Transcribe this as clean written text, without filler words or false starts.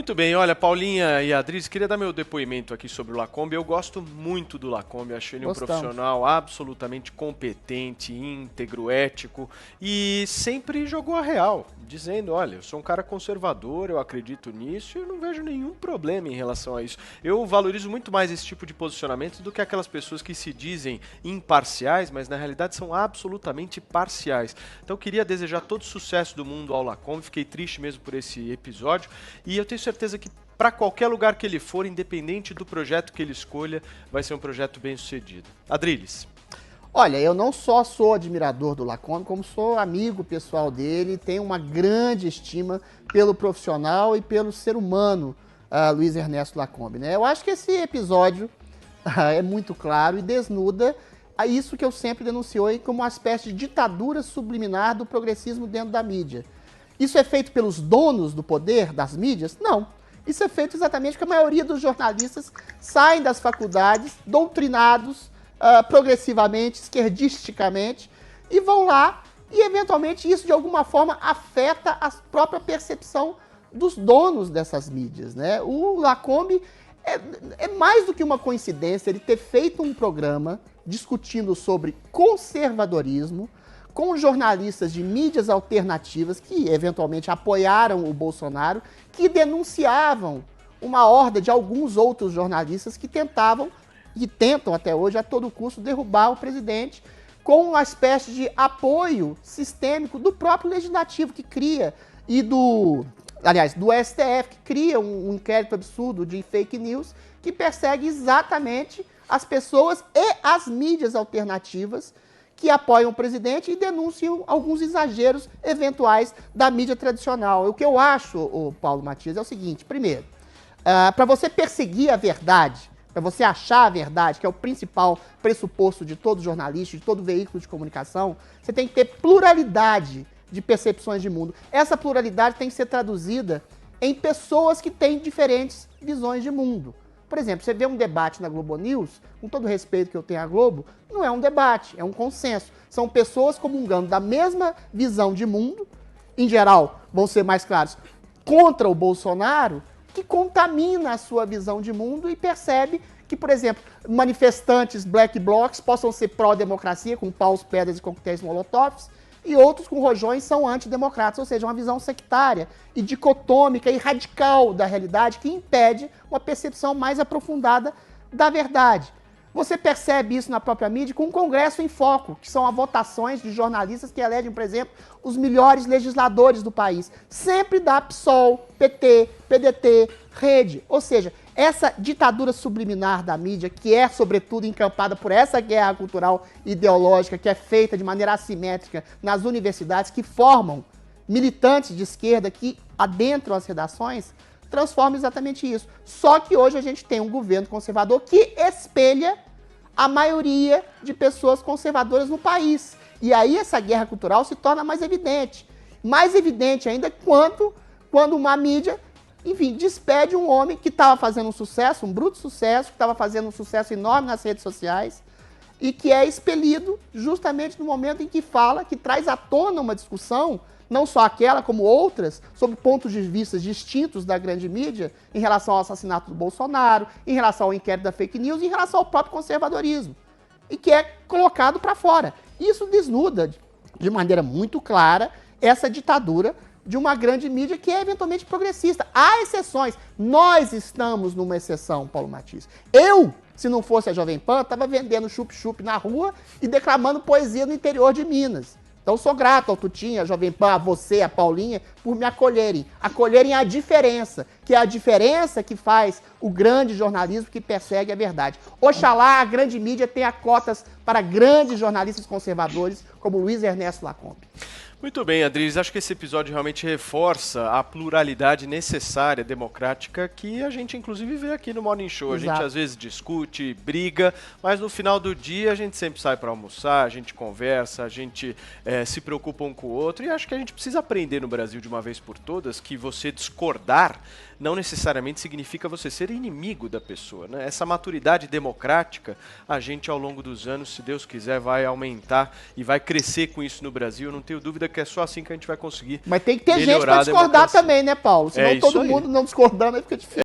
Muito bem, olha, Paulinha e Adriles, queria dar meu depoimento aqui sobre o Lacombe. Eu gosto muito do Lacombe, achei ele um Gostamos. profissional absolutamente competente, íntegro, ético e sempre jogou a real, dizendo, olha, eu sou um cara conservador, eu acredito nisso e eu não vejo nenhum problema em relação a isso. Eu valorizo muito mais esse tipo de posicionamento do que aquelas pessoas que se dizem imparciais, mas na realidade são absolutamente parciais. Então eu queria desejar todo o sucesso do mundo ao Lacombe, fiquei triste mesmo por esse episódio e eu tenho certeza que para qualquer lugar que ele for, independente do projeto que ele escolha, vai ser um projeto bem sucedido. Adriles. Olha, eu não só sou admirador do Lacombe, como sou amigo pessoal dele, tenho uma grande estima pelo profissional e pelo ser humano, Luiz Ernesto Lacombe, né? Eu acho que esse episódio é muito claro e desnuda a isso que eu sempre denunciei como uma espécie de ditadura subliminar do progressismo dentro da mídia. Isso é feito pelos donos do poder das mídias? Não. Isso é feito exatamente porque a maioria dos jornalistas saem das faculdades doutrinados progressivamente, esquerdisticamente, e vão lá e, eventualmente, isso de alguma forma afeta a própria percepção dos donos dessas mídias, né? O Lacombe é mais do que uma coincidência ele ter feito um programa discutindo sobre conservadorismo, com jornalistas de mídias alternativas que eventualmente apoiaram o Bolsonaro, que denunciavam uma horda de alguns outros jornalistas que tentavam e tentam até hoje a todo custo derrubar o presidente, com uma espécie de apoio sistêmico do próprio legislativo que cria e do STF, que cria um inquérito absurdo de fake news que persegue exatamente as pessoas e as mídias alternativas que apoiam o presidente e denunciam alguns exageros eventuais da mídia tradicional. O que eu acho, o Paulo Matias, é o seguinte: primeiro, para você perseguir a verdade, para você achar a verdade, que é o principal pressuposto de todo jornalista, de todo veículo de comunicação, você tem que ter pluralidade de percepções de mundo. Essa pluralidade tem que ser traduzida em pessoas que têm diferentes visões de mundo. Por exemplo, você vê um debate na Globo News, com todo o respeito que eu tenho à Globo, não é um debate, é um consenso. São pessoas comungando da mesma visão de mundo, em geral, vão ser mais claros, contra o Bolsonaro, que contamina a sua visão de mundo e percebe que, por exemplo, manifestantes black blocs possam ser pró-democracia, com paus, pedras e coquetéis molotovs, e outros com rojões são antidemocratas, ou seja, uma visão sectária e dicotômica e radical da realidade que impede uma percepção mais aprofundada da verdade. Você percebe isso na própria mídia com o Congresso em Foco, que são as votações de jornalistas que elegem, por exemplo, os melhores legisladores do país. Sempre dá PSOL, PT, PDT, Rede. Ou seja, essa ditadura subliminar da mídia, que é, sobretudo, encampada por essa guerra cultural ideológica, que é feita de maneira assimétrica nas universidades, que formam militantes de esquerda que adentram as redações, transforma exatamente isso. Só que hoje a gente tem um governo conservador que espelha a maioria de pessoas conservadoras no país. E aí essa guerra cultural se torna mais evidente. Mais evidente ainda quando uma mídia, enfim, despede um homem que estava fazendo um sucesso, um bruto sucesso, que estava fazendo um sucesso enorme nas redes sociais, e que é expelido justamente no momento em que fala, que traz à tona uma discussão, não só aquela, como outras, sobre pontos de vista distintos da grande mídia, em relação ao assassinato do Bolsonaro, em relação ao inquérito da fake news, em relação ao próprio conservadorismo, e que é colocado para fora. Isso desnuda, de maneira muito clara, essa ditadura de uma grande mídia que é eventualmente progressista. Há exceções. Nós estamos numa exceção, Paulo Matias. Eu, se não fosse a Jovem Pan, estava vendendo chup-chup na rua e declamando poesia no interior de Minas. Então sou grato ao Tutinha, a Jovem Pan, a você, a Paulinha, por me acolherem. Acolherem a diferença, que é a diferença que faz o grande jornalismo que persegue a verdade. Oxalá a grande mídia tenha cotas para grandes jornalistas conservadores, como Luiz Ernesto Lacombe. Muito bem, Adriles. Acho que esse episódio realmente reforça a pluralidade necessária, democrática, que a gente inclusive vê aqui no Morning Show. A gente às vezes discute, briga, mas no final do dia a gente sempre sai para almoçar, a gente conversa, a gente se preocupa um com o outro. E acho que a gente precisa aprender no Brasil de uma vez por todas que você discordar não necessariamente significa você ser inimigo da pessoa, né? Essa maturidade democrática, a gente ao longo dos anos, se Deus quiser, vai aumentar e vai crescer com isso no Brasil. Eu não tenho dúvida que é só assim que a gente vai conseguir. Mas tem que ter gente para discordar também, né, Paulo? Senão todo mundo não discordando aí fica difícil.